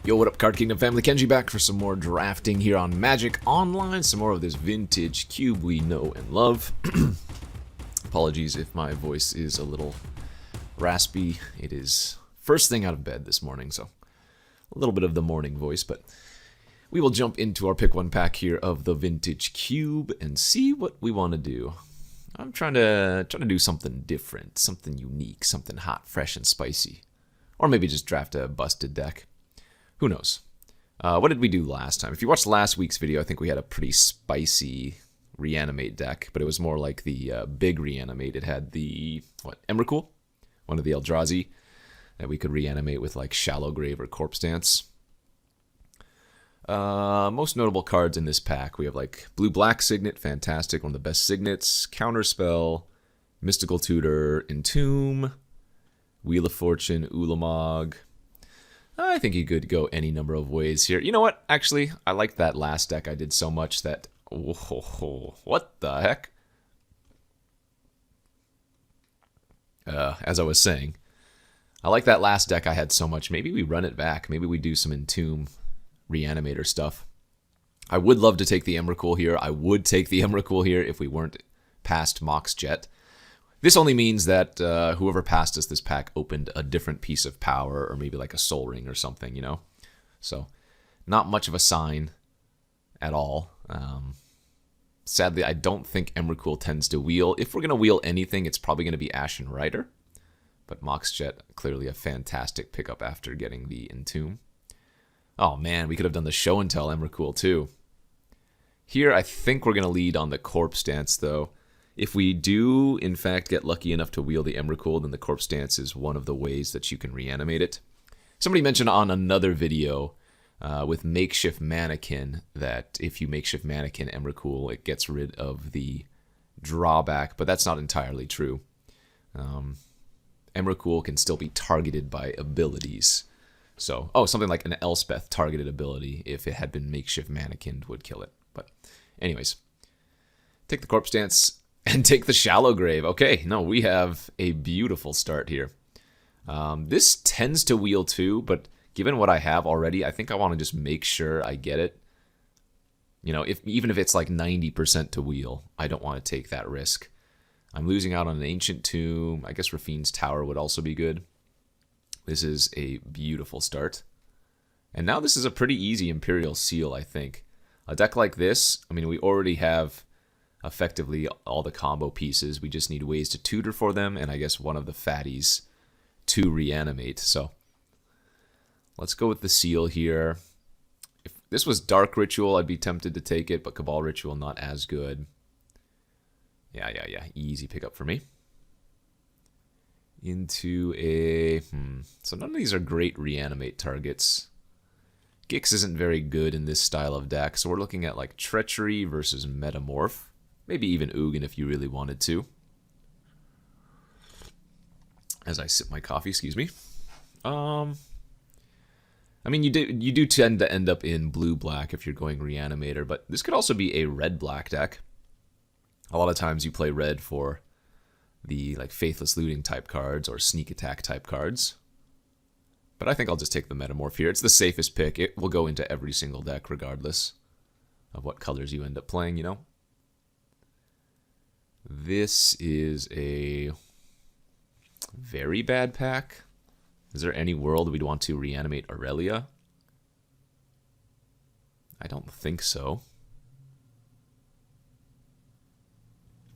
Yo, what up, Card Kingdom family? Kenji back for some more drafting here on Magic Online. Some more of this vintage cube we know and love. Apologies if my voice is a little raspy. It is first thing out of bed this morning, so a little bit of the morning voice, but we will jump into our pick one pack here of the vintage cube and see what we want to do. I'm trying to do something different, something unique, something hot, fresh, and spicy. Or maybe just draft a busted deck. Who knows? What did we do last time? If you watched last week's video, I think we had a pretty spicy Reanimate deck, but it was more like the big Reanimate. It had the, Emrakul? One of the Eldrazi that we could reanimate with like Shallow Grave or Corpse Dance. Most notable cards in this pack, we have like Blue-Black Signet, fantastic, one of the best signets, Counterspell, Mystical Tutor, Entomb, Wheel of Fortune, Ulamog. I think you could go any number of ways here. You know what? Actually, I like that last deck. I did so much that... Whoa, what the heck? As I was saying, I like that last deck I had so much. Maybe we run it back. Maybe we do some Entomb Reanimator stuff. I would love to take the Emrakul here. I would take the Emrakul here if we weren't past Mox Jet. This only means that whoever passed us this pack opened a different piece of power, or maybe like a Soul Ring or something, you know? So, not much of a sign at all. Sadly, I don't think Emrakul tends to wheel. If we're going to wheel anything, it's probably going to be Ashen Rider. But Mox Jet, clearly a fantastic pickup after getting the Entomb. Oh man, we could have done the Show and Tell Emrakul too. Here, I think we're going to lead on the Corpse Dance, though. If we do, in fact, get lucky enough to wheel the Emrakul, then the Corpse Dance is one of the ways that you can reanimate it. Somebody mentioned on another video with Makeshift Mannequin that if you Makeshift Mannequin Emrakul, it gets rid of the drawback, but that's not entirely true. Emrakul can still be targeted by abilities. So, something like an Elspeth targeted ability, if it had been Makeshift Mannequin, would kill it. But anyways, take the Corpse Dance. And take the Shallow Grave. Okay, no, we have a beautiful start here. This tends to wheel too, but given what I have already, I think I want to just make sure I get it. You know, even if it's like 90% to wheel, I don't want to take that risk. I'm losing out on an Ancient Tomb. I guess Rafine's Tower would also be good. This is a beautiful start. And now this is a pretty easy Imperial Seal, I think. A deck like this, I mean, we already have... effectively all the combo pieces. We just need ways to tutor for them, and I guess one of the fatties to reanimate. So let's go with the Seal here. If this was Dark Ritual, I'd be tempted to take it, but Cabal Ritual not as good. Yeah. Easy pickup for me. Into a... So none of these are great reanimate targets. Gix isn't very good in this style of deck, so we're looking at like Treachery versus Metamorph. Maybe even Ugin if you really wanted to. As I sip my coffee, excuse me. I mean, you do tend to end up in blue-black if you're going Reanimator, but this could also be a red-black deck. A lot of times you play red for the like Faithless Looting type cards or Sneak Attack type cards. But I think I'll just take the Metamorph here. It's the safest pick. It will go into every single deck regardless of what colors you end up playing, you know? This is a very bad pack. Is there any world we'd want to reanimate Aurelia? I don't think so.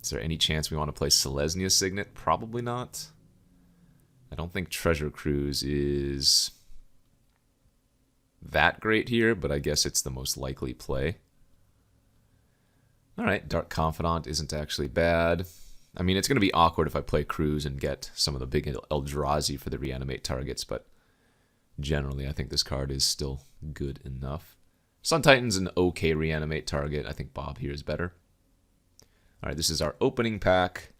Is there any chance we want to play Selesnya Signet? Probably not. I don't think Treasure Cruise is that great here, but I guess it's the most likely play. Alright, Dark Confidant isn't actually bad. I mean, it's going to be awkward if I play Cruise and get some of the big Eldrazi for the reanimate targets, but generally I think this card is still good enough. Sun Titan's an okay reanimate target. I think Bob here is better. Alright, this is our opening pack.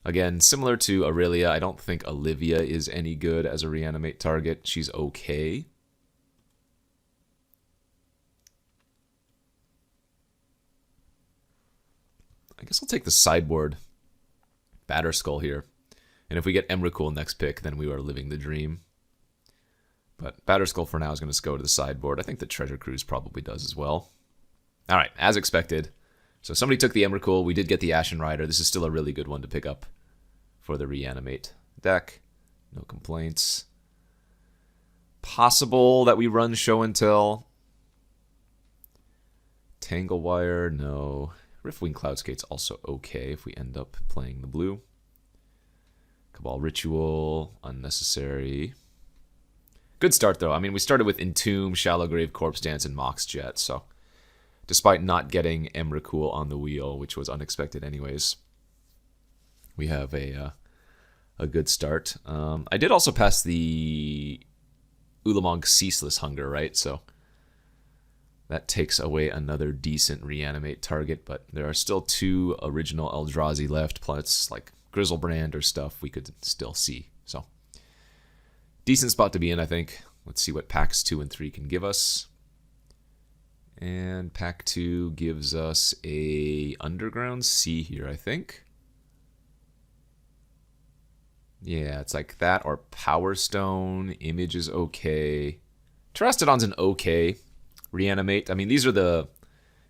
Again, similar to Aurelia, I don't think Olivia is any good as a reanimate target. She's okay. I guess I'll take the sideboard Batterskull here. And if we get Emrakul next pick, then we are living the dream. But Batterskull for now is going to go to the sideboard. I think the Treasure Cruise probably does as well. All right, as expected. So somebody took the Emrakul. We did get the Ashen Rider. This is still a really good one to pick up for the Reanimate deck. No complaints. Possible that we run Show and Tell. Tanglewire, no. Riftwing Cloudskate's also okay if we end up playing the blue. Cabal Ritual, unnecessary. Good start, though. I mean, we started with Entomb, Shallowgrave, Corpse Dance, and Mox Jet, so despite not getting Emrakul on the wheel, which was unexpected anyways, we have a good start. I did also pass the Ulamog Ceaseless Hunger, right? So that takes away another decent Reanimate target, but there are still 2 original Eldrazi left, plus like Grizzlebrand or stuff we could still see. So decent spot to be in, I think. Let's see what packs 2 and 3 can give us. And pack 2 gives us a Underground Sea here, I think. Yeah, it's like that or Power Stone. Image is okay. Terastodon's an okay Reanimate. I mean, these are the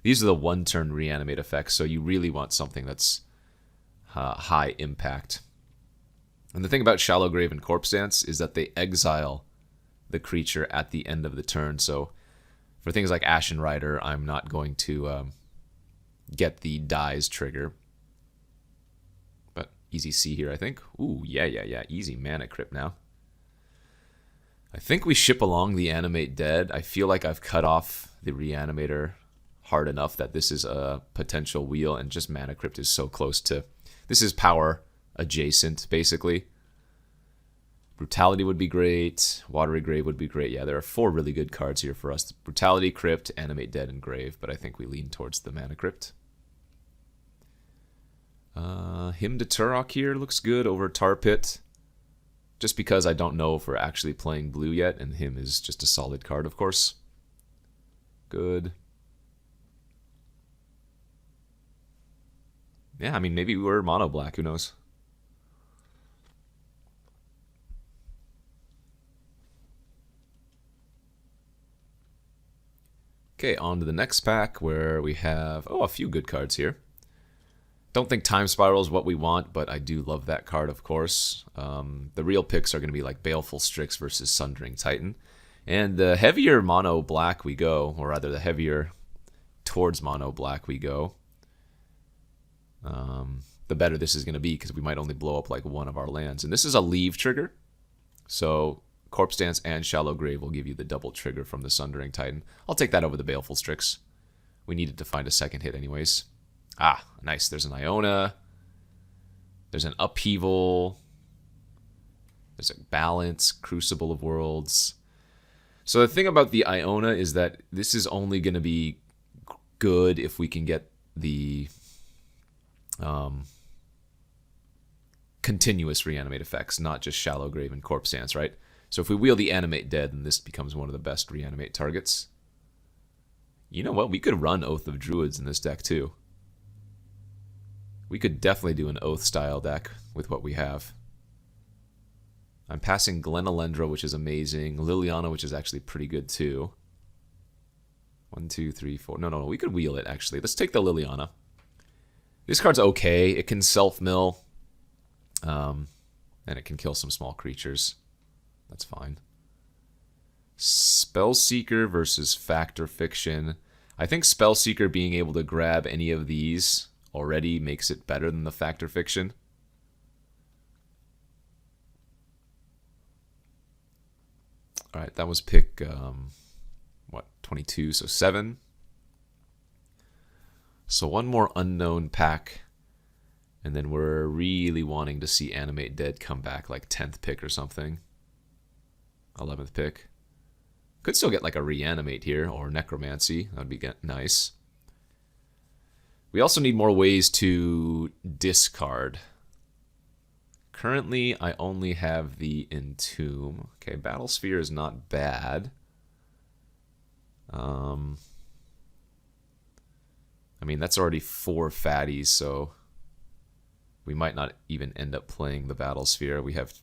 one-turn Reanimate effects, so you really want something that's high impact. And the thing about Shallowgrave and Corpse Dance is that they exile the creature at the end of the turn. So for things like Ashen Rider, I'm not going to get the dies trigger. But easy C here, I think. Ooh, yeah. Easy Mana Crypt now. I think we ship along the Animate Dead. I feel like I've cut off the Reanimator hard enough that this is a potential wheel, and just Mana Crypt is so close to... This is power adjacent, basically. Brutality would be great. Watery Grave would be great. Yeah, there are 4 really good cards here for us. Brutality, Crypt, Animate Dead, and Grave, but I think we lean towards the Mana Crypt. Hymn to Turok here looks good over Tar Pit. Just because I don't know if we're actually playing blue yet, and him is just a solid card, of course. Good. Yeah, I mean, maybe we're mono black, who knows? Okay, on to the next pack where we have, a few good cards here. Don't think Time Spiral is what we want, but I do love that card, of course. The real picks are going to be like Baleful Strix versus Sundering Titan. And the heavier mono black we go, or rather the heavier towards mono black we go, the better this is going to be, because we might only blow up like one of our lands. And this is a leave trigger, so Corpse Dance and Shallow Grave will give you the double trigger from the Sundering Titan. I'll take that over the Baleful Strix. We needed to find a second hit anyways. Ah, nice. There's an Iona. There's an Upheaval. There's a Balance, Crucible of Worlds. So the thing about the Iona is that this is only going to be good if we can get the continuous Reanimate effects, not just Shallow Grave and Corpse Dance, right? So if we wheel the Animate Dead, then this becomes one of the best Reanimate targets. You know what? We could run Oath of Druids in this deck too. We could definitely do an Oath-style deck with what we have. I'm passing Glenalendra, which is amazing. Liliana, which is actually pretty good too. 1, 2, 3, 4. No. We could wheel it, actually. Let's take the Liliana. This card's okay. It can self-mill. And it can kill some small creatures. That's fine. Spellseeker versus Fact or Fiction. I think Spellseeker being able to grab any of these already makes it better than the Fact or Fiction. Alright, that was pick, 22, so 7. So one more unknown pack, and then we're really wanting to see Animate Dead come back, like 10th pick or something. 11th pick. Could still get like a Reanimate here, or Necromancy. That would be nice. We also need more ways to discard. Currently, I only have the Entomb. Okay, Battlesphere is not bad. I mean, that's already 4 fatties, so we might not even end up playing the Battlesphere. We have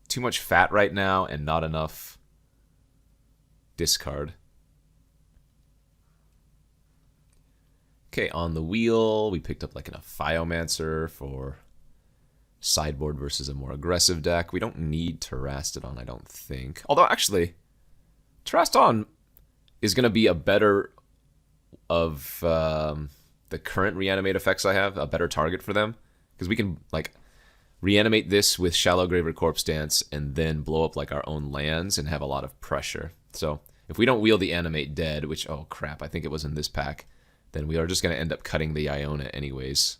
too much fat right now and not enough discard. Okay, on the wheel, we picked up like a Phiomancer for sideboard versus a more aggressive deck. We don't need Terastodon, I don't think. Although, actually, Terastodon is going to be a better of the current reanimate effects I have, a better target for them. Because we can, like, reanimate this with Shallow Grave or Corpse Dance and then blow up, like, our own lands and have a lot of pressure. So, if we don't wheel the Animate Dead, which, oh crap, I think it was in this pack, then we are just going to end up cutting the Iona anyways.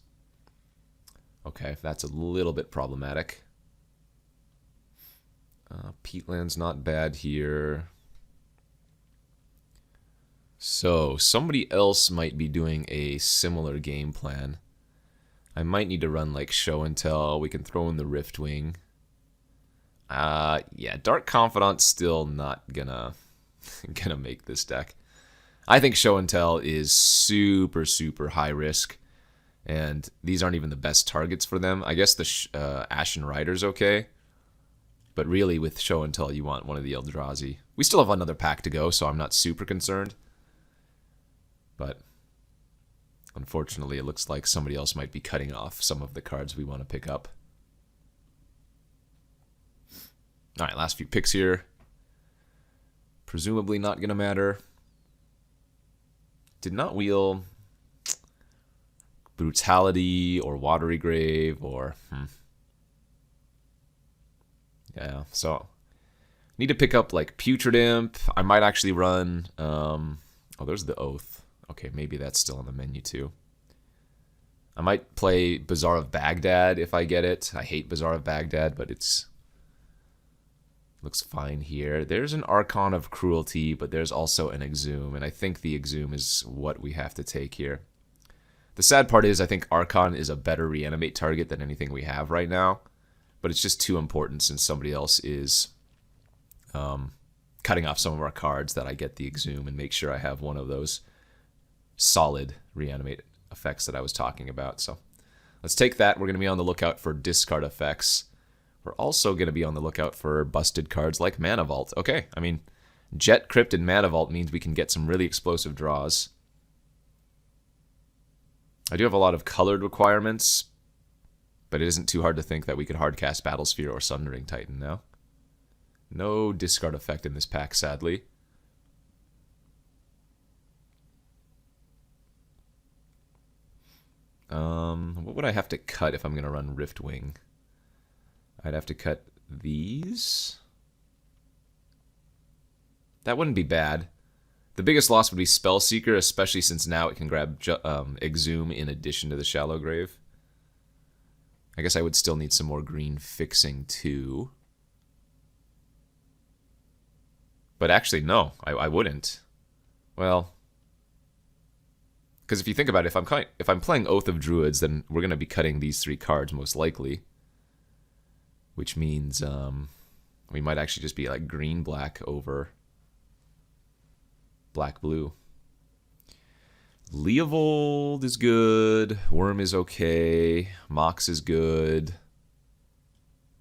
Okay, that's a little bit problematic. Peatland's not bad here. So, somebody else might be doing a similar game plan. I might need to run like Show and Tell. We can throw in the Riftwing. Yeah, Dark Confidant's still not gonna make this deck. I think Show and Tell is super, super high risk, and these aren't even the best targets for them. I guess the Ashen Rider's okay, but really with Show and Tell, you want one of the Eldrazi. We still have another pack to go, so I'm not super concerned. But unfortunately, it looks like somebody else might be cutting off some of the cards we want to pick up. All right, last few picks here. Presumably not going to matter. Did not wheel Brutality or Watery Grave or... Yeah, so... Need to pick up, like, Putrid Imp. I might actually run... Oh, there's the Oath. Okay, maybe that's still on the menu, too. I might play Bazaar of Baghdad if I get it. I hate Bazaar of Baghdad, but it's... Looks fine here. There's an Archon of Cruelty, but there's also an Exhume, and I think the Exhume is what we have to take here. The sad part is I think Archon is a better reanimate target than anything we have right now, but it's just too important since somebody else is cutting off some of our cards that I get the Exhume and make sure I have one of those solid reanimate effects that I was talking about. So let's take that. We're going to be on the lookout for discard effects. We're also going to be on the lookout for busted cards like Mana Vault. Okay, I mean, Jet Crypt and Mana Vault means we can get some really explosive draws. I do have a lot of colored requirements, but it isn't too hard to think that we could hardcast Battlesphere or Sundering Titan now. No discard effect in this pack, sadly. What would I have to cut if I'm going to run Riftwing? I'd have to cut these. That wouldn't be bad. The biggest loss would be Spellseeker, especially since now it can grab Exhume in addition to the Shallow Grave. I guess I would still need some more green fixing too. But actually, no, I wouldn't. Well, because if you think about it, if I'm playing Oath of Druids, then we're going to be cutting these 3 cards most likely. Which means we might actually just be like green-black over black-blue. Leovold is good. Worm is okay. Mox is good.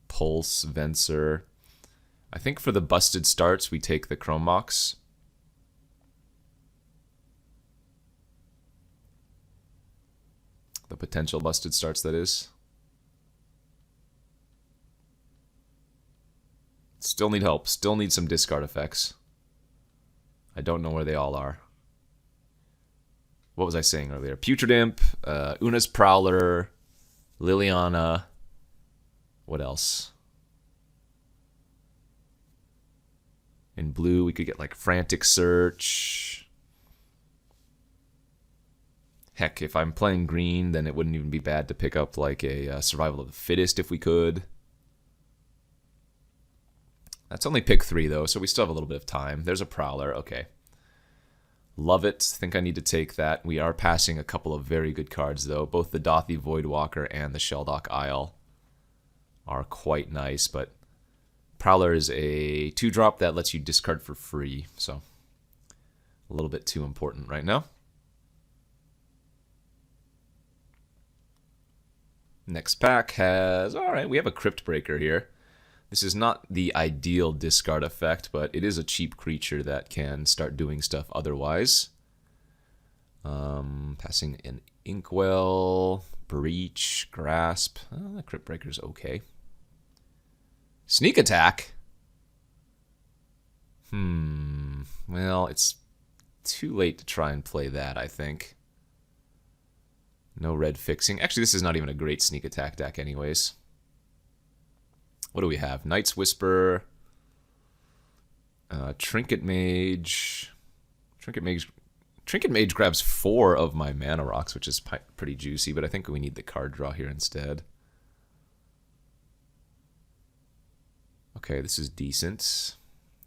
Pulse, Venser. I think for the busted starts, we take the Chrome Mox. The potential busted starts, that is. Still need help. Still need some discard effects. I don't know where they all are. What was I saying earlier? Putrid Imp, Una's Prowler, Liliana. What else? In blue, we could get like Frantic Search. Heck, if I'm playing green, then it wouldn't even be bad to pick up like a Survival of the Fittest if we could. That's only pick 3, though, so we still have a little bit of time. There's a Prowler. Okay. Love it. Think I need to take that. We are passing a couple of very good cards, though. Both the Dothy Voidwalker and the Sheldock Isle are quite nice, but Prowler is a 2-drop that lets you discard for free, so a little bit too important right now. Next pack has... Alright, we have a Crypt Breaker here. This is not the ideal discard effect, but it is a cheap creature that can start doing stuff otherwise. Passing an Inkwell, Breach, Grasp. Oh, the Crypt Breaker's okay. Sneak Attack? Well, it's too late to try and play that, I think. No red fixing. Actually, this is not even a great Sneak Attack deck anyways. What do we have? Knight's Whisper, Trinket Mage. Trinket Mage grabs 4 of my mana rocks, which is pretty juicy, but I think we need the card draw here instead. Okay, this is decent.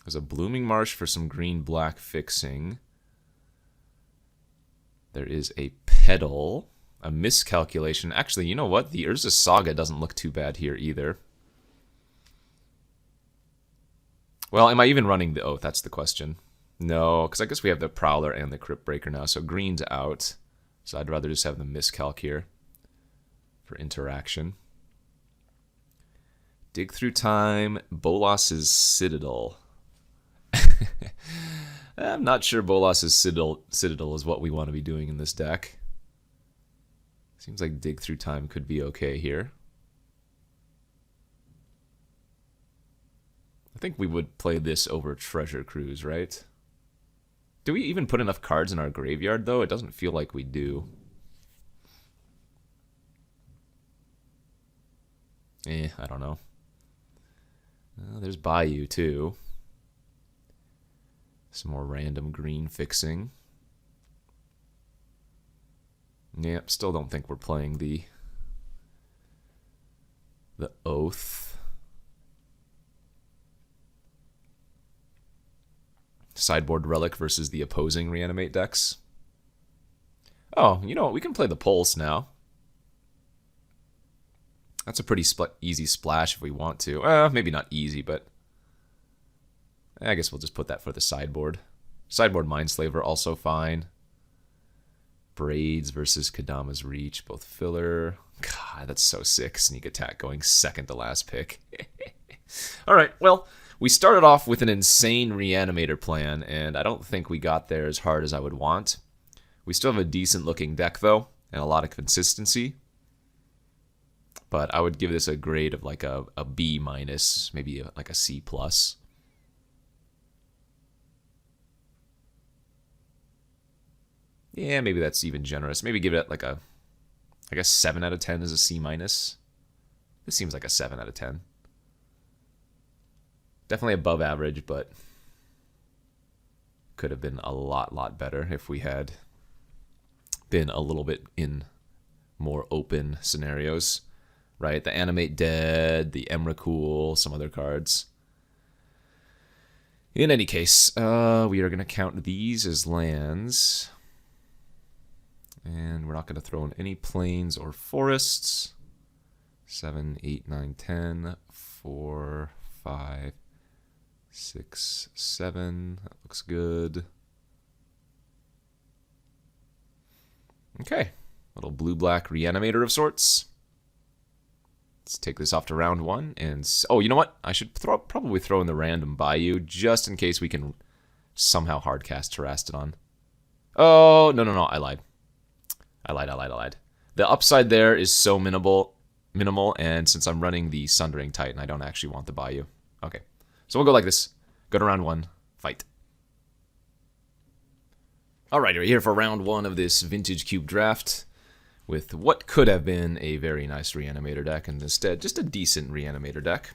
There's a Blooming Marsh for some green-black fixing. There is a Petal, a Miscalculation. Actually, you know what? The Urza Saga doesn't look too bad here either. Well, am I even running the Oath? That's the question. No, because I guess we have the Prowler and the Crypt Breaker now, so green's out. So I'd rather just have the Miscalc here for interaction. Dig Through Time, Bolas's Citadel. I'm not sure Bolas's Citadel is what we want to be doing in this deck. Seems like Dig Through Time could be okay here. I think we would play this over Treasure Cruise, right? Do we even put enough cards in our graveyard, though? It doesn't feel like we do. I don't know. There's Bayou, too. Some more random green fixing. Yep, still don't think we're playing the Oath. Sideboard Relic versus the opposing Reanimate decks. Oh, you know what? We can play the Pulse now. That's a pretty easy splash if we want to. Maybe not easy, but I guess we'll just put that for the sideboard. Sideboard Mindslaver, also fine. Braids versus Kadama's Reach, both filler. God, that's so sick. Sneak Attack going second to last pick. All right, well, we started off with an insane Reanimator plan, and I don't think we got there as hard as I would want. We still have a decent-looking deck, though, and a lot of consistency. But I would give this a grade of like a B minus, maybe like a C plus. Yeah, maybe that's even generous. Maybe give it like a, I guess 7 out of 10 is a C minus. This seems like a 7 out of 10. Definitely above average, but could have been a lot better if we had been a little bit in more open scenarios, right? The Animate Dead, the Emrakul, some other cards. In any case, we are going to count these as lands. And we're not going to throw in any plains or forests. 7, 8, 9, 10, 4, 5, 6, 7. That looks good. Okay. Little blue-black Reanimator of sorts. Let's take this off to round 1. And oh, you know what? I should probably throw in the random Bayou just in case we can somehow hardcast Terastodon. Oh, no. I lied. I lied. The upside there is so minimal, and since I'm running the Sundering Titan, I don't actually want the Bayou. Okay. So we'll go like this. Go to round 1. Fight. Alright, we're here for round 1 of this Vintage Cube draft with what could have been a very nice Reanimator deck, and instead just a decent Reanimator deck.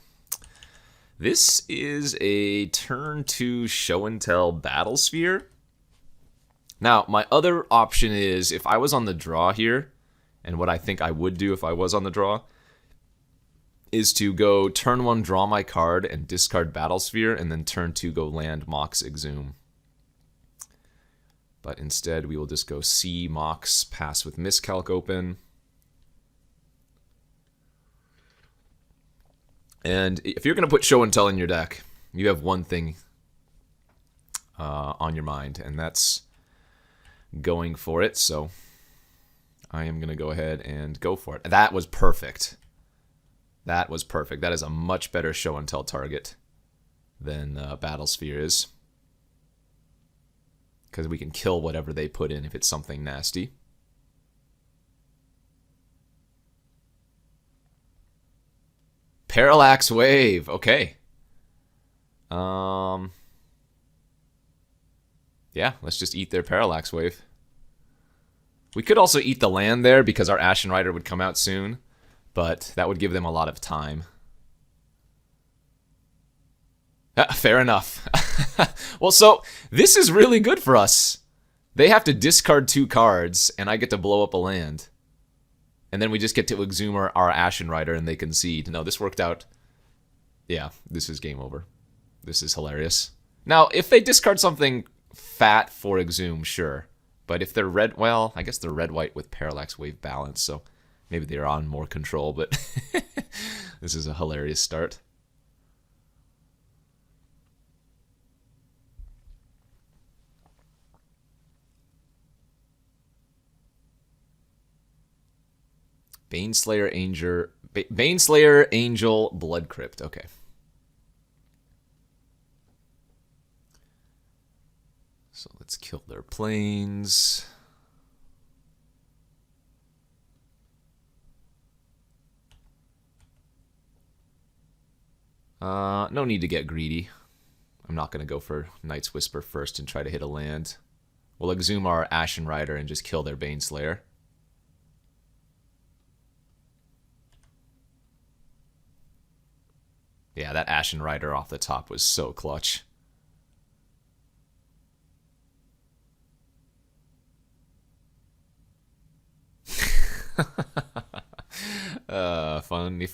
This is a turn 2 Show and Tell Battlesphere. Now, my other option is, if I was on the draw here, and what I think I would do if I was on the draw, is to go turn 1, draw my card, and discard Battlesphere, and then turn 2, go land Mox Exhume. But instead, we will just go C, Mox, pass with Miscalc open. And if you're going to put Show and Tell in your deck, you have one thing on your mind, and that's going for it. So I am going to go ahead and go for it. That was perfect. That was perfect. That is a much better show and tell target than Battlesphere is. Because we can kill whatever they put in if it's something nasty. Parallax Wave. Okay. Yeah, let's just eat their Parallax Wave. We could also eat the land there because our Ashen Rider would come out soon, but that would give them a lot of time. Fair enough. Well, so this is really good for us. They have to discard 2 cards, and I get to blow up a land. And then we just get to exhume our Ashen Rider, and they concede. No, this worked out. Yeah, this is game over. This is hilarious. Now, if they discard something fat for exhume, sure. But if they're red, well, I guess they're red-white with Parallax Wave balance, so maybe they're on more control, but this is a hilarious start. Baneslayer Angel Blood Crypt. Okay. So let's kill their planes. No need to get greedy. I'm not going to go for Night's Whisper first and try to hit a land. We'll exhume our Ashen Rider and just kill their Baneslayer. Yeah, that Ashen Rider off the top was so clutch. Funny.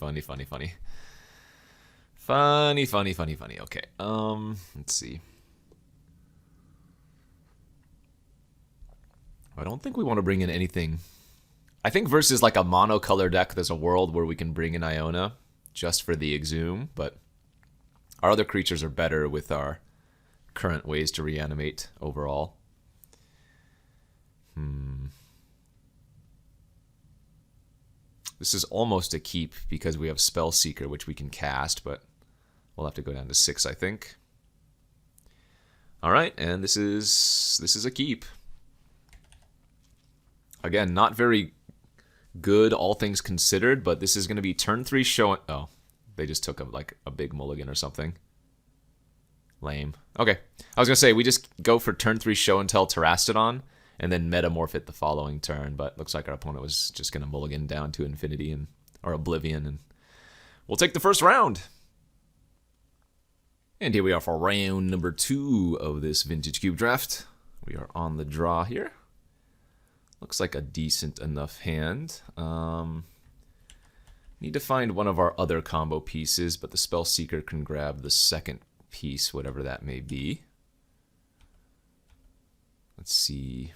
Funny. Okay, let's see. I don't think we want to bring in anything. I think versus like a monocolor deck, there's a world where we can bring in Iona just for the exhume, but our other creatures are better with our current ways to reanimate overall. This is almost a keep because we have Spellseeker, which we can cast, but we'll have to go down to 6, I think. All right, and this is a keep. Again, not very good, all things considered, but this is going to be turn 3 show. Oh, they just took a big mulligan or something. Lame. Okay, I was going to say, we just go for turn 3 show and tell Terastodon, and then metamorph it the following turn, but looks like our opponent was just going to mulligan down to Infinity or Oblivion, and we'll take the first round. And here we are for round number 2 of this Vintage Cube draft. We are on the draw here. Looks like a decent enough hand. Need to find one of our other combo pieces, but the Spellseeker can grab the second piece, whatever that may be. Let's see.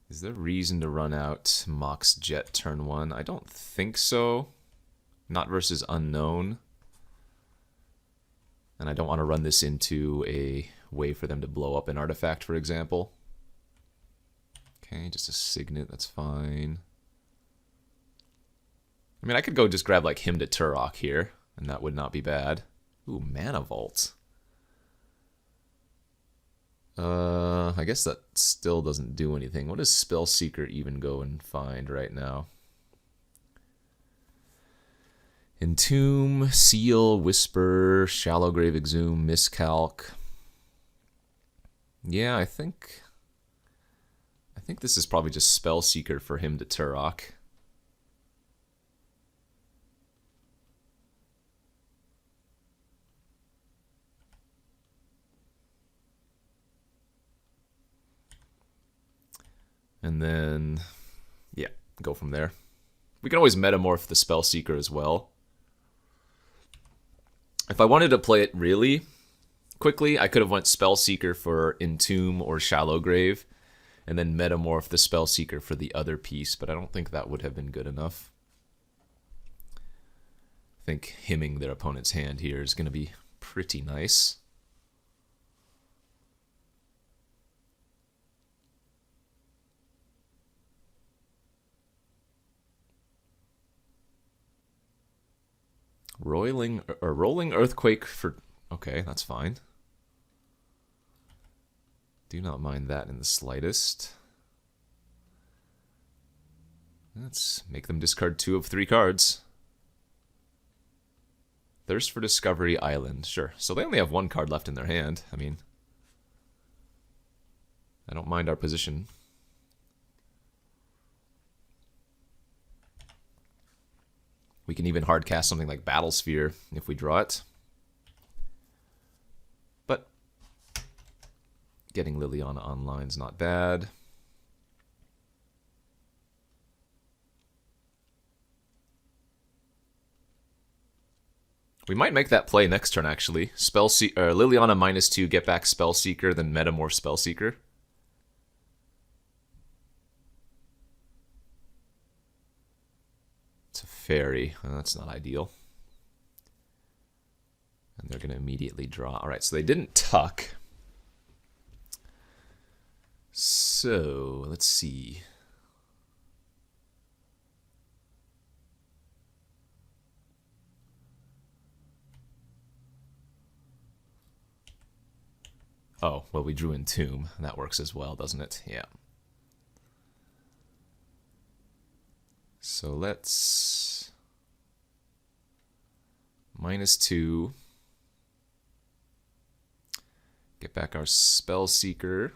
Is there reason to run out Mox Jet turn 1? I don't think so. Not versus Unknown. And I don't want to run this into a way for them to blow up an artifact, for example. Okay, just a Signet, that's fine. I mean, I could go just grab like Hymn to Turok here, and that would not be bad. Ooh, Mana Vault. I guess that still doesn't do anything. What does Spellseeker even go and find right now? Entomb, Seal, Whisper, Shallow Grave Exhume, Miscalc. Yeah, I think this is probably just Spellseeker for him to Turok. And then, yeah, go from there. We can always metamorph the Spellseeker as well. If I wanted to play it really quickly, I could have went Spellseeker for Entomb or Shallow Grave, and then metamorph the Spellseeker for the other piece, but I don't think that would have been good enough. I think hymning their opponent's hand here is going to be pretty nice. Rolling Earthquake for... Okay, that's fine. Do not mind that in the slightest. Let's make them discard 2 of 3 cards. Thirst for Discovery Island. Sure. So they only have 1 card left in their hand. I mean, I don't mind our position. We can even hard cast something like Battlesphere if we draw it. But getting Liliana online's not bad. We might make that play next turn, actually. Liliana -2, get back Spellseeker, then Metamorph Spellseeker. It's a fairy. Well, that's not ideal. And they're going to immediately draw. All right, so they didn't tuck. So, let's see. Oh, well, we drew Entomb. That works as well, doesn't it? Yeah. So let's... -2. Get back our Spellseeker.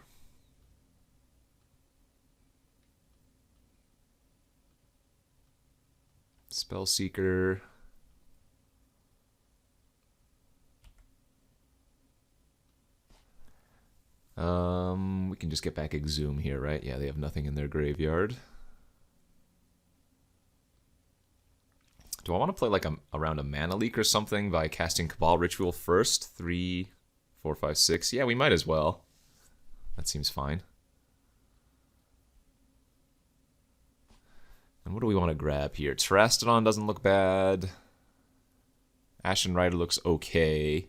Spellseeker. We can just get back Exhume here, right? Yeah, they have nothing in their graveyard. Do I want to play like around a Mana Leak or something by casting Cabal Ritual first? 3, 4, 5, 6. Yeah, we might as well. That seems fine. And what do we want to grab here? Terastodon doesn't look bad. Ashen Rider looks okay. I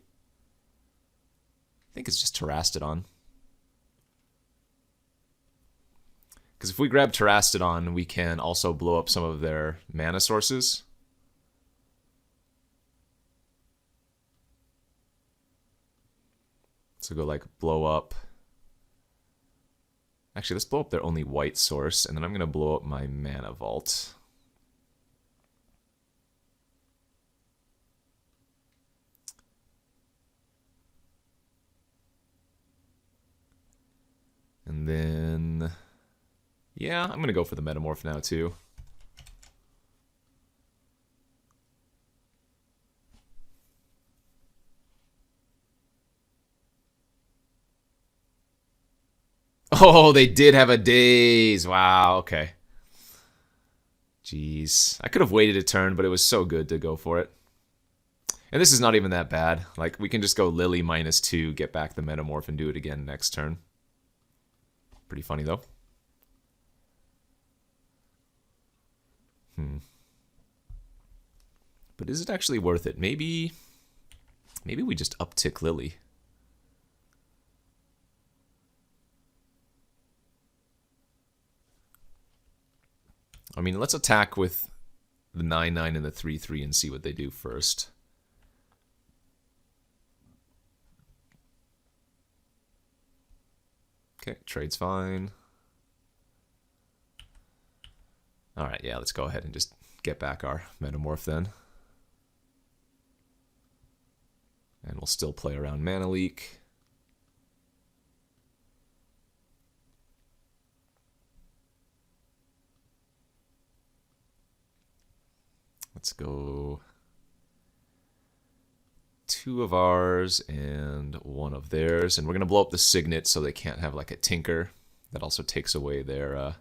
think it's just Terastodon. Because if we grab Terastodon, we can also blow up some of their mana sources. So go like blow up. Actually, let's blow up their only white source, and then I'm going to blow up my mana vault. And then... yeah, I'm going to go for the Metamorph now, too. Oh, they did have a Daze. Wow, okay. Jeez. I could have waited a turn, but it was so good to go for it. And this is not even that bad. Like, we can just go Lily -2, get back the Metamorph, and do it again next turn. Pretty funny, though. But is it actually worth it? Maybe we just uptick Lily. I mean, let's attack with the 9/9 and the 3/3 and see what they do first. Okay, trade's fine. Alright, yeah, let's go ahead and just get back our Metamorph then. And we'll still play around Mana Leak. Let's go 2 of ours and 1 of theirs. And we're going to blow up the Signet so they can't have like a Tinker. That also takes away their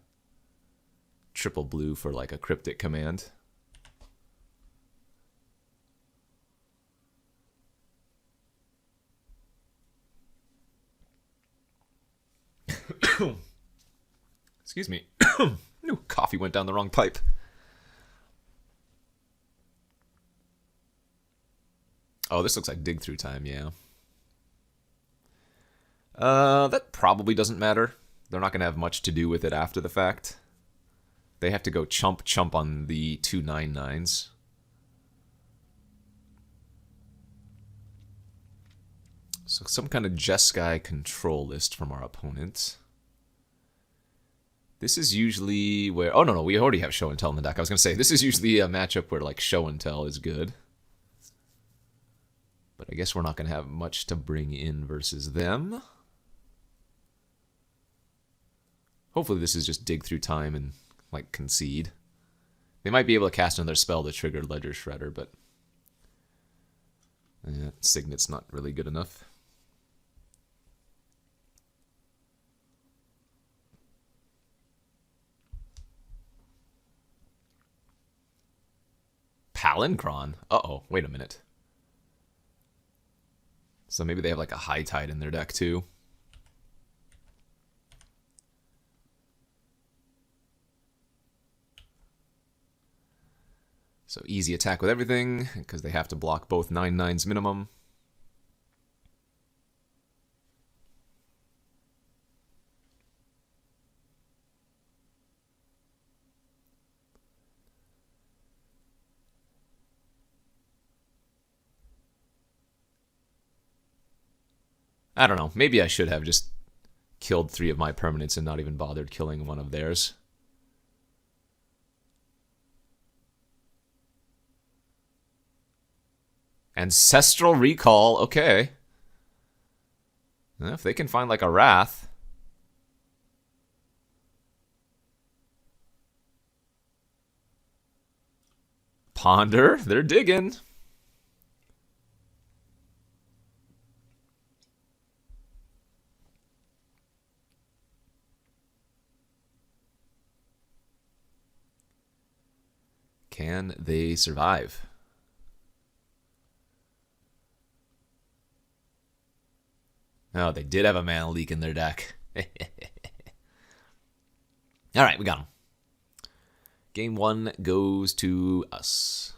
triple blue for like a Cryptic command. Excuse me. Ooh, coffee went down the wrong pipe. Oh, this looks like dig through time, yeah. That probably doesn't matter. They're not going to have much to do with it after the fact. They have to go chump on the 2 9/9s. So some kind of Jeskai control list from our opponent. This is usually where... Oh, no, we already have Show and Tell in the deck. I was going to say, this is usually a matchup where, like, Show and Tell is good. But I guess we're not going to have much to bring in versus them. Hopefully this is just dig through time and, like, concede. They might be able to cast another spell to trigger Ledger Shredder, but... Signet's not really good enough. Palinkron? Uh-oh, wait a minute. So maybe they have like a High Tide in their deck too. So easy attack with everything, because they have to block both 9/9s minimum. I don't know. Maybe I should have just killed 3 of my permanents and not even bothered killing one of theirs. Ancestral Recall, okay. If they can find like a Wrath. Ponder, they're digging. Can they survive? Oh, they did have a Mana Leak in their deck. Alright, we got them. Game 1 goes to us.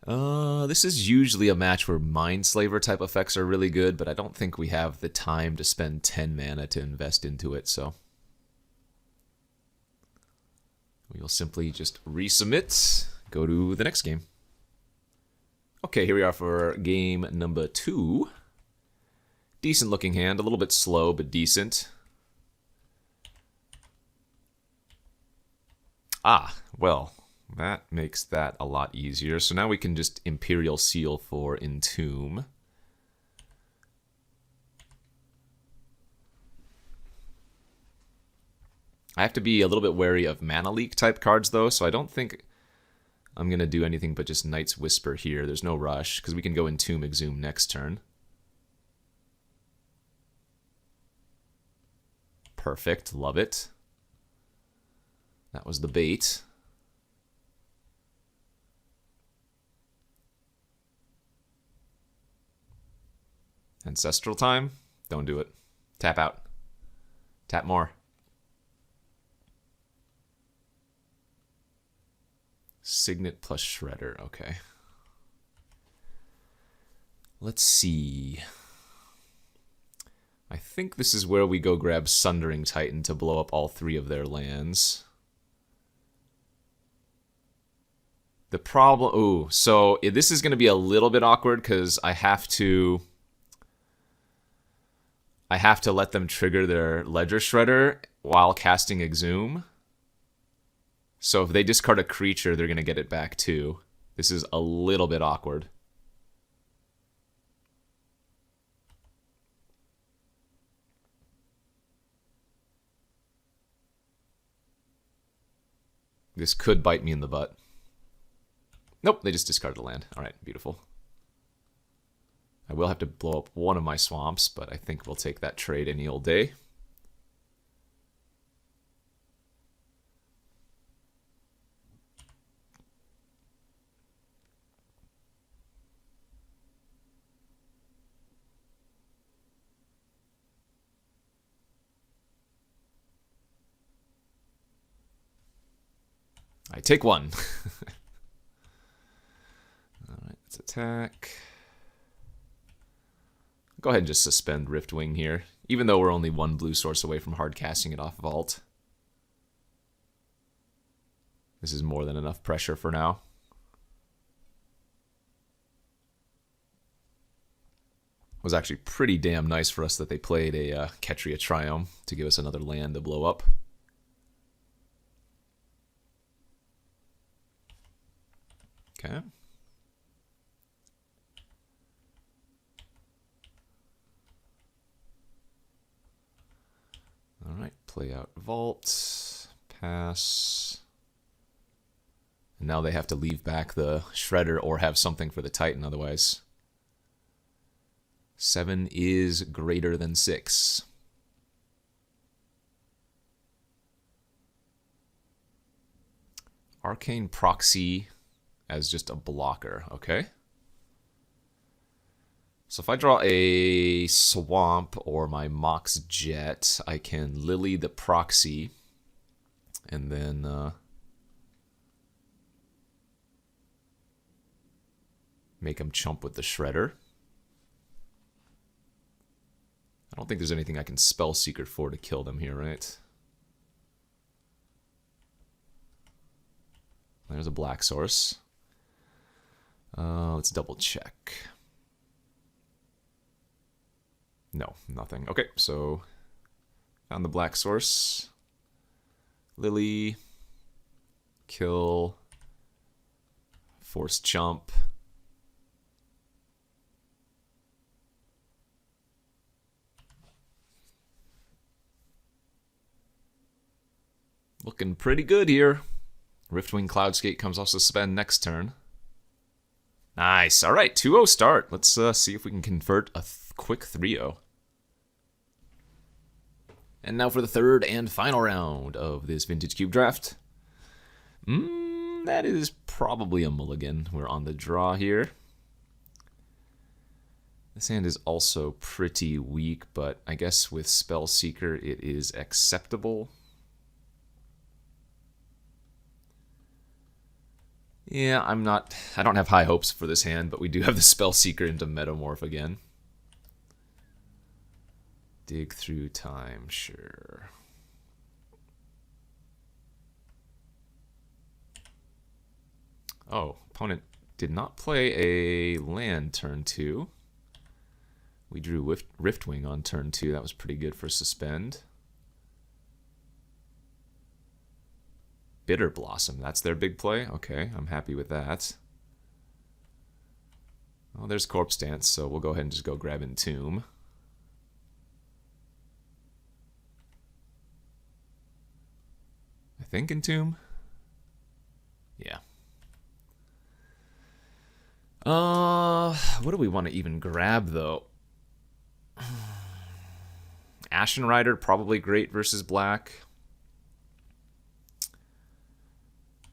This is usually a match where Mindslaver type effects are really good, but I don't think we have the time to spend 10 mana to invest into it, so... we will simply just resubmit, go to the next game. Okay, here we are for game number 2. Decent looking hand, a little bit slow, but decent. Ah, well, that makes that a lot easier. So now we can just Imperial Seal for Entomb. I have to be a little bit wary of Mana Leak type cards, though, so I don't think I'm going to do anything but just Knight's Whisper here. There's no rush, because we can go Entomb Exhume next turn. Perfect. Love it. That was the bait. Ancestral Time? Don't do it. Tap out. Tap more. Signet plus Shredder, okay. Let's see. I think this is where we go grab Sundering Titan to blow up all 3 of their lands. The problem... ooh, so this is going to be a little bit awkward because I have to let them trigger their Ledger Shredder while casting Exhume. So if they discard a creature, they're going to get it back too. This is a little bit awkward. This could bite me in the butt. Nope, they just discarded a land. Alright, beautiful. I will have to blow up one of my swamps, but I think we'll take that trade any old day. I take 1. Alright, let's attack. Go ahead and just suspend Riftwing here, even though we're only 1 blue source away from hard casting it off Vault. This is more than enough pressure for now. was actually pretty damn nice for us that they played a Ketria Triome to give us another land to blow up. Okay. All right, play out Vault, pass. And now they have to leave back the Shredder or have something for the Titan, otherwise 7 is greater than 6. Arcane Proxy as just a blocker, okay. So if I draw a Swamp or my Mox Jet, I can Lily the Proxy and then make him chump with the Shredder. I don't think there's anything I can Spell Seeker for to kill them here, right? There's a black source. Let's double check. No, nothing. Okay, so found the black source. Lily. Kill. Force chump. Looking pretty good here. Riftwing Cloudscape comes off suspend next turn. Nice. All right, 2-0 start. Let's see if we can convert a quick 3-0. And now for the third and final round of this Vintage Cube draft. That is probably a mulligan. We're on the draw here. This hand is also pretty weak, but I guess with Spell Seeker it is acceptable. Yeah, I don't have high hopes for this hand, but we do have the Spell Seeker into Metamorph again. Dig through time, sure. Oh, opponent did not play a land turn 2. We drew Riftwing on turn 2. That was pretty good for suspend. Bitter Blossom, that's their big play? Okay, I'm happy with that. Oh, there's Corpse Dance, so we'll go ahead and just go grab Entomb. I think Entomb? Yeah. What do we want to even grab, though? Ashen Rider, probably great versus black.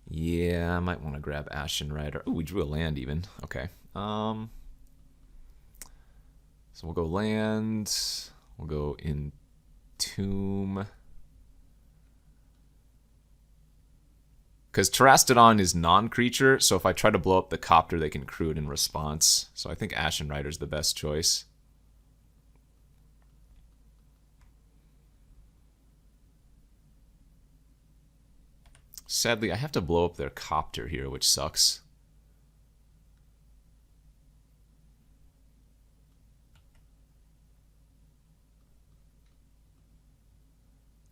Yeah, I might want to grab Ashen Rider. Oh, we drew a land even. Okay. So we'll go land. We'll go Entomb. Because Terastodon is non-creature, so if I try to blow up the Copter, they can crew it in response. So I think Ashen Rider's the best choice. Sadly, I have to blow up their Copter here, which sucks.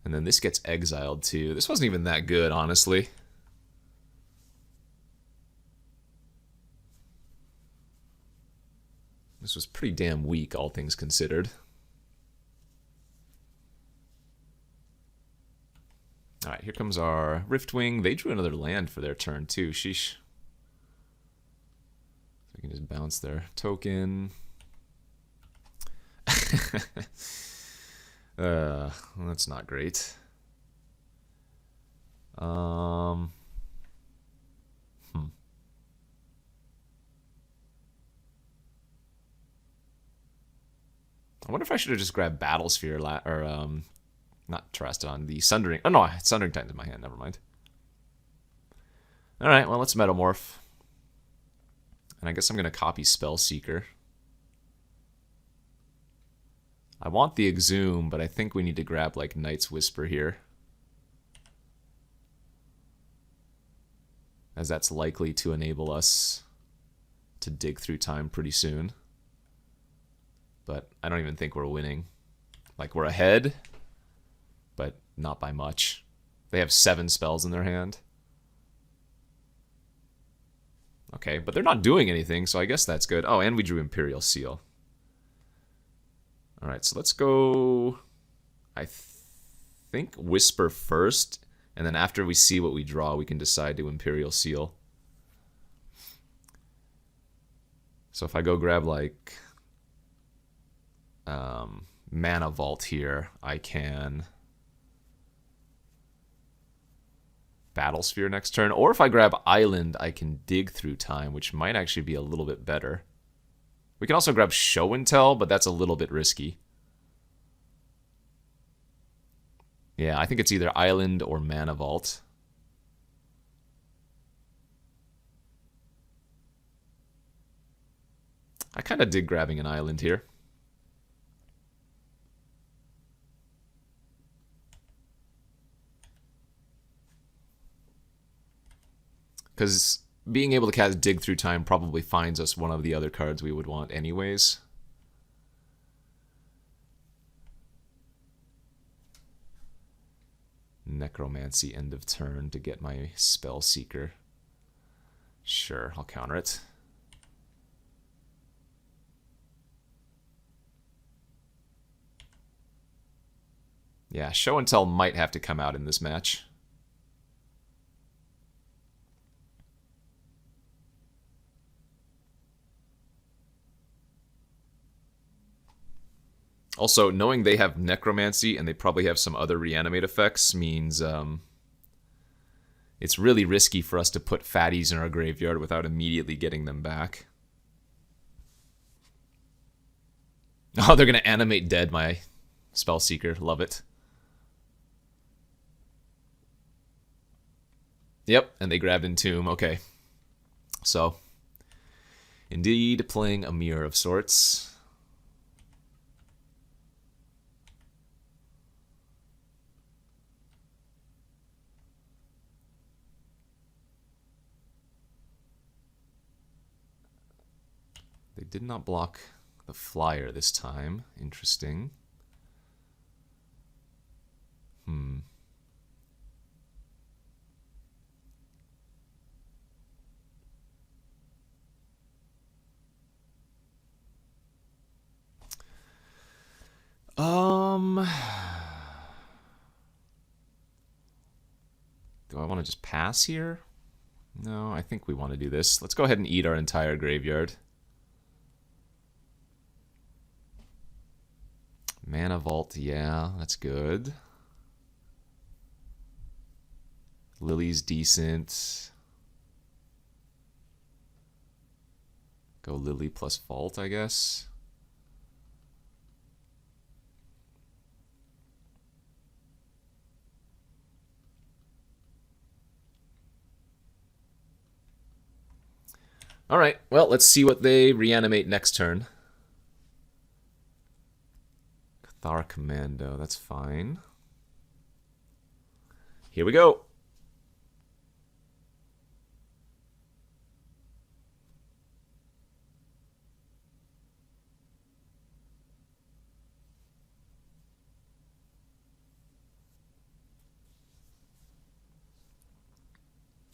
And then this gets exiled too. This wasn't even that good, honestly. This was pretty damn weak, all things considered. Alright, here comes our Riftwing. They drew another land for their turn, too. Sheesh. So we can just bounce their token. That's not great. I wonder if I should have just grabbed Battlesphere not Terastodon, the Sundering. Oh no, Sundering Titan's in my hand, never mind. Alright, well let's Metamorph. And I guess I'm gonna copy Spell Seeker. I want the Exhume, but I think we need to grab like Night's Whisper here. As that's likely to enable us to dig through time pretty soon. but I don't even think we're winning. Like, we're ahead, but not by much. They have 7 spells in their hand. Okay, but they're not doing anything, so I guess that's good. Oh, and we drew Imperial Seal. Alright, so let's go... I think Whisper first, and then after we see what we draw, we can decide to Imperial Seal. So if I go grab, like, Mana Vault here, I can Battle Sphere next turn. Or if I grab Island, I can Dig Through Time, which might actually be a little bit better. We can also grab Show and Tell, but that's a little bit risky. Yeah, I think it's either Island or Mana Vault. I kind of dig grabbing an Island here. Because being able to cast Dig Through Time probably finds us one of the other cards we would want anyways. Necromancy end of turn to get my Spell Seeker. Sure, I'll counter it. Yeah, Show and Tell might have to come out in this match. Also, knowing they have Necromancy and they probably have some other Reanimate effects means it's really risky for us to put fatties in our graveyard without immediately getting them back. Oh, they're going to animate dead my Spellseeker. Love it. Yep, and they grabbed Entomb. Okay. So, indeed, playing a mirror of sorts. They did not block the flyer this time. Interesting. Do I want to just pass here? No, I think we want to do this. Let's go ahead and eat our entire graveyard. Mana Vault, yeah, that's good. Lily's decent. Go Lily plus Vault, I guess. Alright, well, let's see what they reanimate next turn. Cathar Commando, that's fine. Here we go.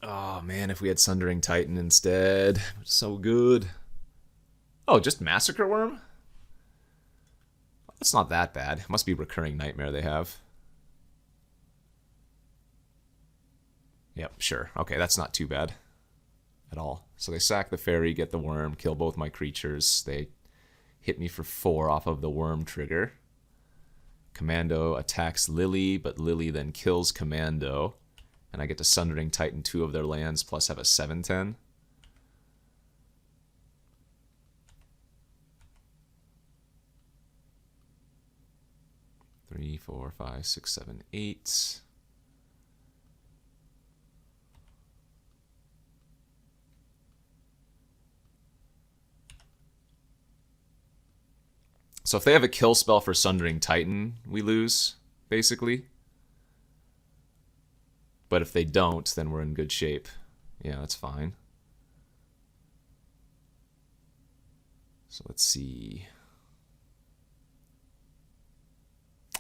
Oh man, if we had Sundering Titan instead. So good. Oh, just Massacre Worm? That's not that bad. It must be Recurring Nightmare they have. Yep, sure. Okay, that's not too bad at all. So they sack the fairy, get the worm, kill both my creatures. They hit me for 4 off of the worm trigger. Commando attacks Lily, but Lily then kills Commando. And I get to Sundering Titan 2 of their lands, plus have a 7/10. Three, 4, 5, 6, 7, 8. So if they have a kill spell for Sundering Titan, we lose, basically. But if they don't, then we're in good shape. Yeah, that's fine. So let's see.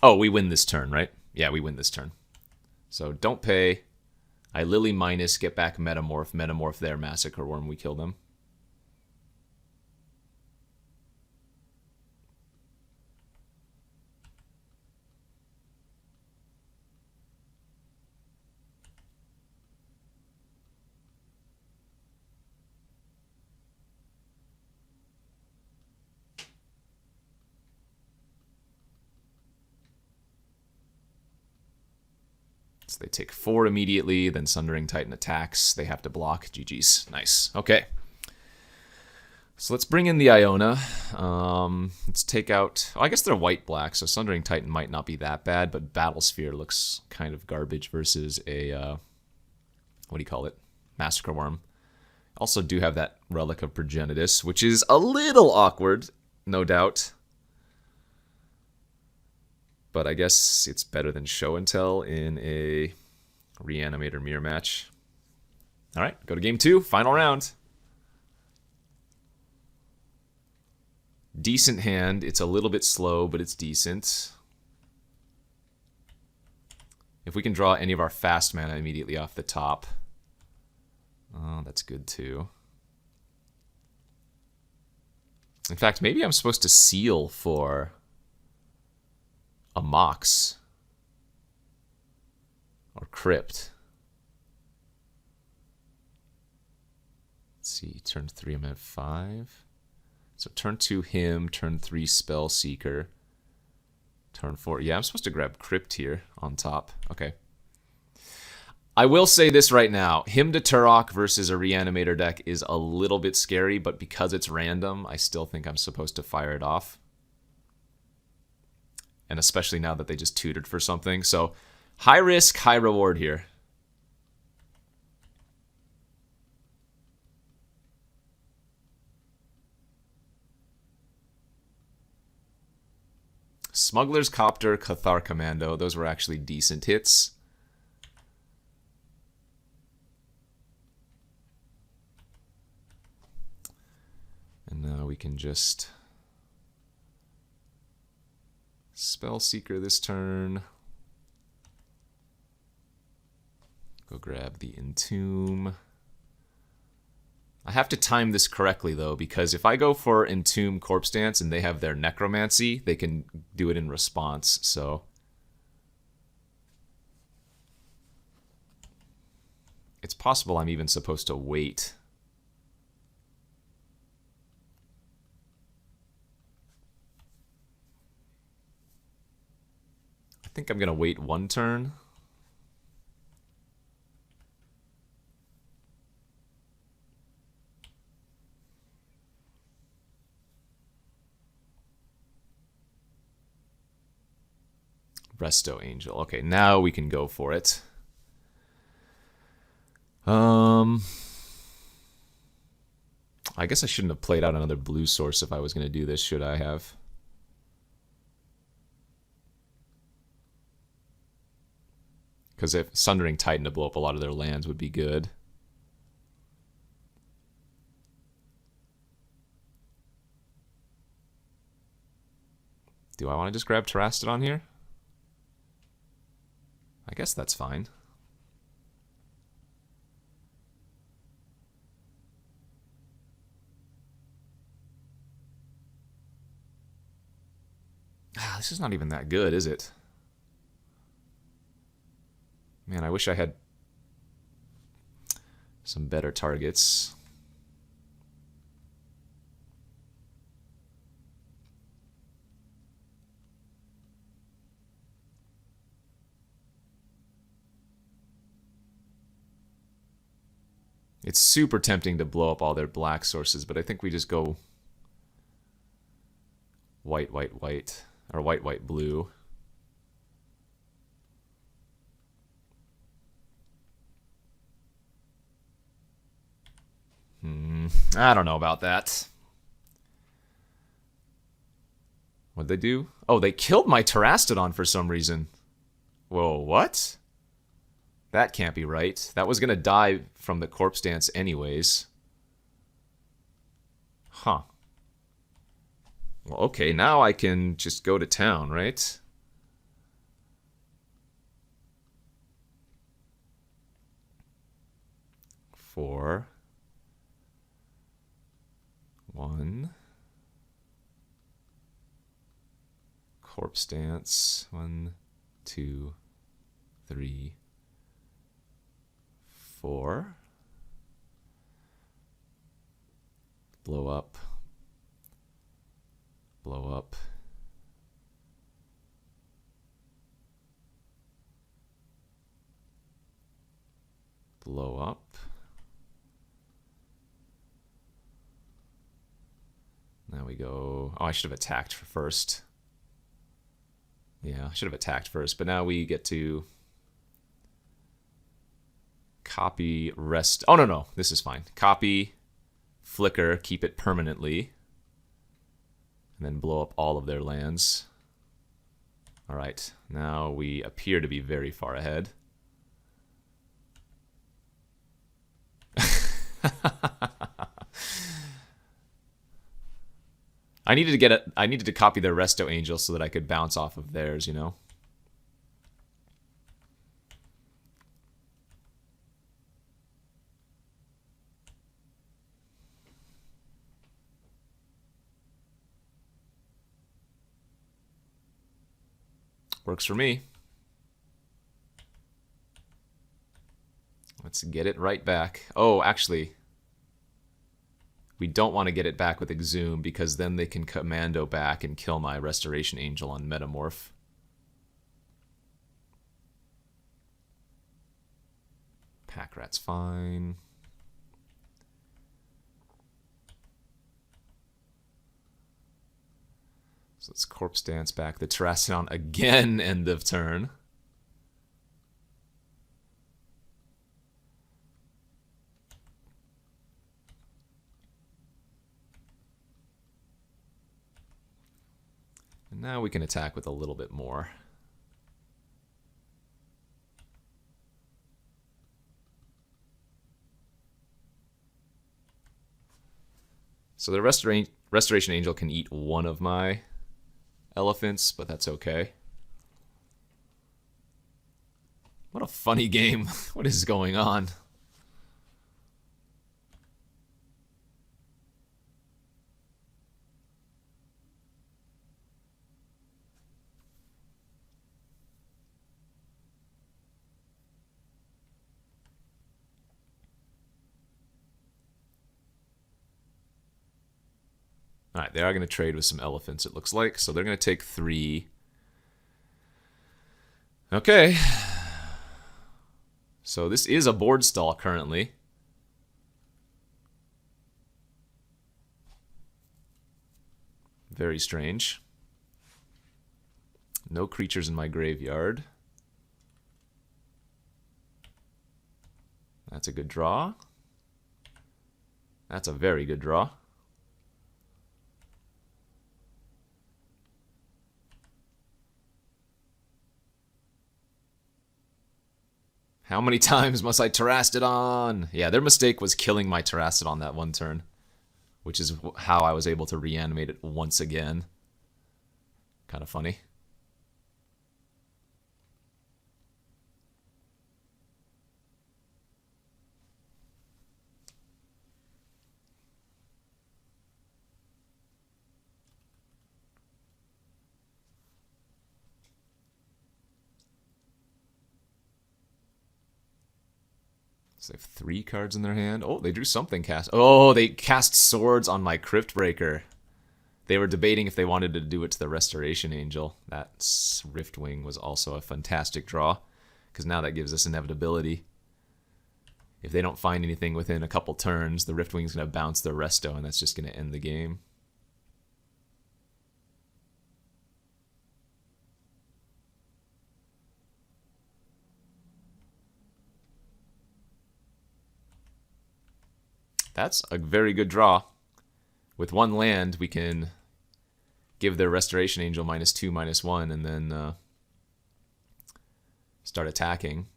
Oh, we win this turn, right? Yeah, we win this turn. So don't pay. I Lily minus, get back Metamorph. Metamorph there, Massacre Worm, we kill them. So they take 4 immediately, then Sundering Titan attacks. They have to block. GG's. Nice. Okay. So let's bring in the Iona. Let's take out... Oh, I guess they're white-black, so Sundering Titan might not be that bad, but Battlesphere looks kind of garbage versus a... what do you call it? Massacre Worm. Also do have that Relic of Progenitus, which is a little awkward, no doubt. But I guess it's better than Show and Tell in a Reanimator mirror match. All right, go to game 2, final round. Decent hand. It's a little bit slow, but it's decent. If we can draw any of our fast mana immediately off the top, oh, that's good too. In fact, maybe I'm supposed to seal for a Mox or Crypt. Let's see, turn 3 I'm at 5. So turn 2 him, turn 3 Spellseeker, turn 4. Yeah, I'm supposed to grab Crypt here on top. Okay. I will say this right now. Him to Turok versus a Reanimator deck is a little bit scary, but because it's random, I still think I'm supposed to fire it off. And especially now that they just tutored for something. So high risk, high reward here. Smuggler's Copter, Cathar Commando. Those were actually decent hits. And now we can just Spellseeker this turn. Go grab the Entomb. I have to time this correctly, though, because if I go for Entomb Corpse Dance and they have their Necromancy, they can do it in response, so... It's possible I'm even supposed to wait. I think I'm going to wait 1 turn. Resto Angel. Okay, now we can go for it. I guess I shouldn't have played out another blue source if I was going to do this, should I have? Because if Sundering Titan to blow up a lot of their lands would be good. Do I want to just grab Terrastodon here? I guess that's fine. This is not even that good, is it? Man, I wish I had some better targets. It's super tempting to blow up all their black sources, but I think we just go white, white, white, or white, white, blue. I don't know about that. What'd they do? Oh, they killed my Terrastodon for some reason. Whoa, what? That can't be right. That was going to die from the Corpse Dance anyways. Huh. Well, okay, now I can just go to town, right? 4, 1, corpse dance, 1, 2, 3, 4, blow up, blow up, blow up. Now we go, oh, I should have attacked first. Yeah, I should have attacked first, but now we get to copy rest. Oh, no, this is fine. Copy, flicker, keep it permanently, and then blow up all of their lands. All right, now we appear to be very far ahead. I needed to copy their Resto Angel so that I could bounce off of theirs, you know? Works for me. Let's get it right back. Oh, actually, we don't want to get it back with Exhume because then they can commando back and kill my Restoration Angel on Metamorph. Pack Rat's fine. So let's Corpse Dance back the Terrassidon again, end of turn. And now we can attack with a little bit more. So the Restoration Angel can eat one of my elephants, but that's okay. What a funny game. What is going on? All right, they are going to trade with some elephants, it looks like. So they're going to take 3. Okay. So this is a board stall currently. Very strange. No creatures in my graveyard. That's a good draw. That's a very good draw. How many times must I Terrassidon? Yeah, their mistake was killing my Terrassidon that one turn, which is how I was able to reanimate it once again. Kind of funny. So they have 3 cards in their hand. Oh, they drew something cast. Oh, they cast Swords on my Crypt Breaker. They were debating if they wanted to do it to the Restoration Angel. That Riftwing was also a fantastic draw, because now that gives us inevitability. If they don't find anything within a couple turns, the Riftwing's going to bounce their Resto, and that's just going to end the game. That's a very good draw. With 1 land, we can give their Restoration Angel -2/-1, and then start attacking.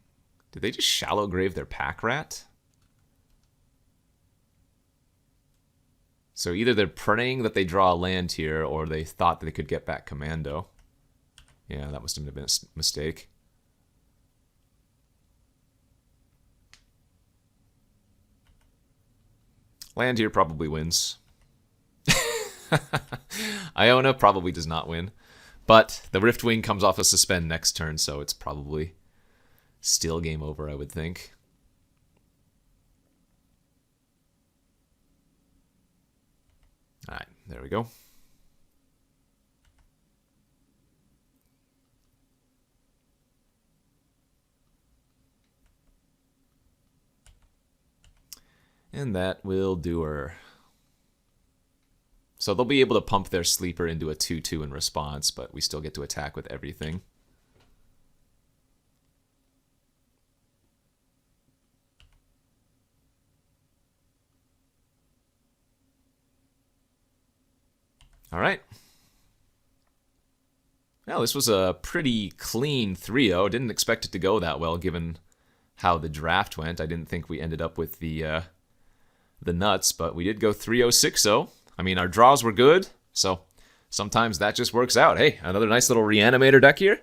Did they just Shallow Grave their Pack Rat? So either they're praying that they draw a land here, or they thought that they could get back Commando. Yeah, that must have been a mistake. Land here probably wins. Iona probably does not win. But the Riftwing comes off a suspend next turn, so it's probably still game over, I would think. Alright, there we go. And that will do her. So they'll be able to pump their sleeper into a 2/2 in response, but we still get to attack with everything. All right. Well, this was a pretty clean 3-0. Didn't expect it to go that well, given how the draft went. I didn't think we ended up with the nuts, but we did go 3-0, 6-0. I mean, our draws were good, so sometimes that just works out. Hey, another nice little Reanimator deck here.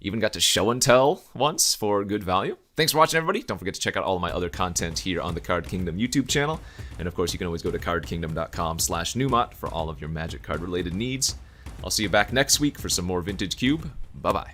Even got to show and tell once for good value. Thanks for watching, everybody. Don't forget to check out all of my other content here on the Card Kingdom YouTube channel. And of course, you can always go to cardkingdom.com/Numot for all of your Magic card related needs. I'll see you back next week for some more Vintage Cube. Bye-bye.